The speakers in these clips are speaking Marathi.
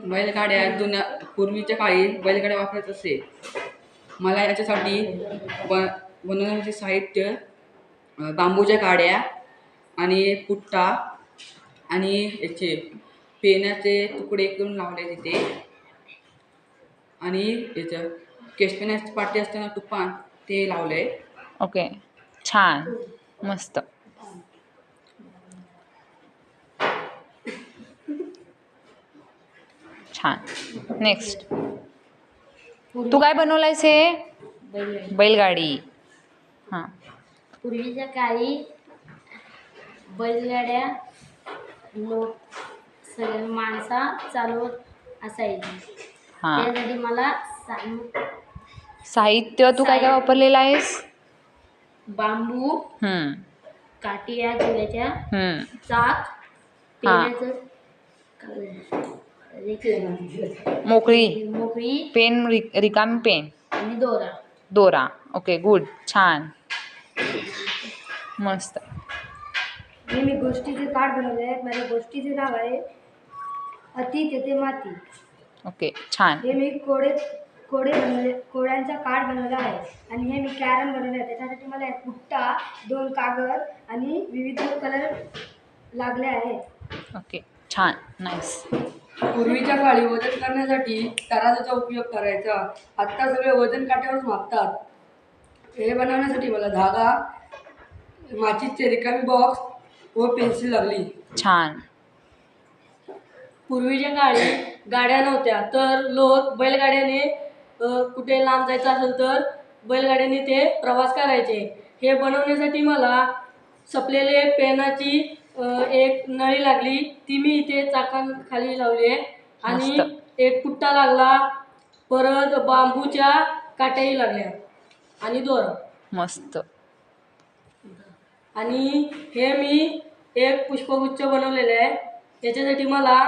बैलगाड्या जुन्या पूर्वीच्या काळी बैलगाड्या वापरत असे. मला याच्यासाठी बनवण्याचे साहित्य बांबूच्या गाड्या आणि पुट्टा आणि याचे पेनाचे तुकडे करून लावले तिथे आणि याचं केशपेनाची पाटी असताना तुपान ते लावले. ओके, छान, मस्त. छान. नेक्स्ट तू काय बनवलायस? हे बैलगाडी. हां. पूर्वीच्या काळी बैलगाड्या लोक सगळे माणसा चालवत असायची. हां. त्यासाठी मला साहित्य तू काय काय वापरलेलं आहेस? बांबू, काटिया झुल्याच्या, चाक, पेनाचं मोकळी पेन, रिकामी पेन आणि दोरा. ओके, गुड, छान, मस्त. हे मी गोष्टीचे कार्ड बनवले आहेत. माझ्या गोष्टीचे नाव आहे अति तेथे माती. ओके, छान. हे मी कोड्यांचा कार्ड बनवला आहे. आणि हे मी कॅरम बनवले आहे. त्याच्यासाठी मला पुट्टा, 2 कागद आणि विविध कलर लागले आहेत. ओके, छान, नाईस. पूर्वीच्या काळी वजन करण्यासाठी तराजूचा उपयोग करायचा. आत्ता सगळे वजन काट्यावरच मापतात. हे बनवण्यासाठी मला धागा, माचीसचे रिकामी बॉक्स व पेन्सिल लागली. छान. पूर्वीच्या काळी गाड्या नव्हत्या, तर लोक बैलगाड्याने कुठे लांब जायचं असेल तर बैलगाड्याने ते प्रवास करायचे. हे बनवण्यासाठी मला सपलेले पेनाची एक नळी लागली, ती मी इथे चाकाखाली लावली आहे. आणि एक पुट्टा लागला, परत बांबूच्या काट्याही लागल्या आणि दोरा. मस्त. आणि हे मी एक पुष्पगुच्छ बनवलेले आहे. त्याच्यासाठी मला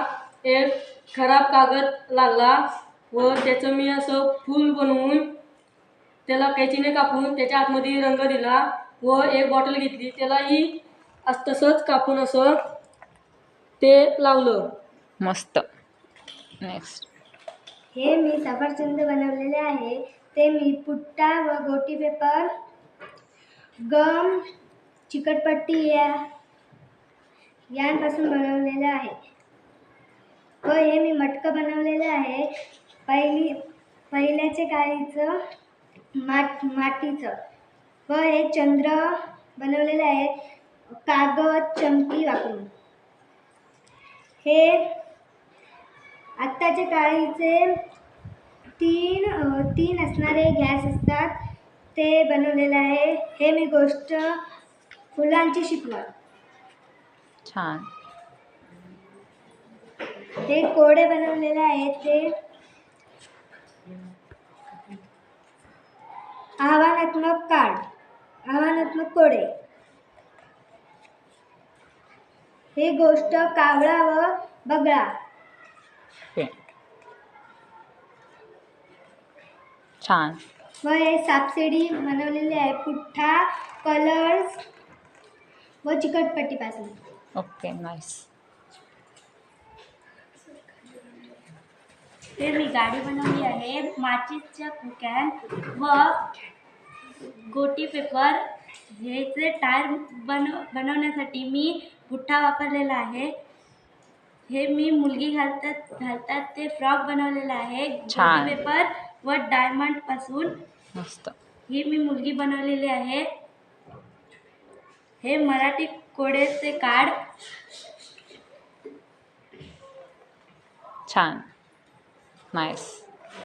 एक खराब कागद लागला व त्याचं मी असं फूल बनवून त्याला कैचीने कापून त्याच्या आतमध्ये रंग दिला व एक बॉटल घेतली, त्यालाही तसंच कापून असं ते लावलं. मस्त. नेक्स्ट. हे मी सफरचंद बनवलेले आहे. ते मी पुट्टा व गोटी पेपर, गम, चिकटपट्टी यांपासून बनवलेले आहे. व हे मी मटकं बनवलेले आहे. पहिल्याचे काळीचं मातीचं. व हे चंद्र बनवलेले आहे कागद, चमकी वापरून. हे आत्ताच्या काळीचे तीन असणारे गॅस असतात, ते बनवलेले आहे. हे मी गोष्ट फुलांची शिकवण. छान. हे कोडे बनवलेले आहेत. ते आव्हानात्मक कोडे. हे गोष्ट कावळा व बगळा. छान. व हे सापशिडी बनवलेले आहे पुठ्ठा, कलर्स व चिकटपट्टीपासून. Okay, nice. हे मी गाडी बनवली आहे माचीसच्या कुक्यान व गोटी पेपर. ह्याचे टायर बनवण्यासाठी मी पुठ्ठा वापरलेला आहे. हे मी मुलगी घालतात ते फ्रॉक बनवलेला आहे गोटी पेपर व डायमंड पासून. मस्त. ही मी मुलगी बनवलेली आहे. हे मराठी कोडेचे कार्ड. छान, नाईस.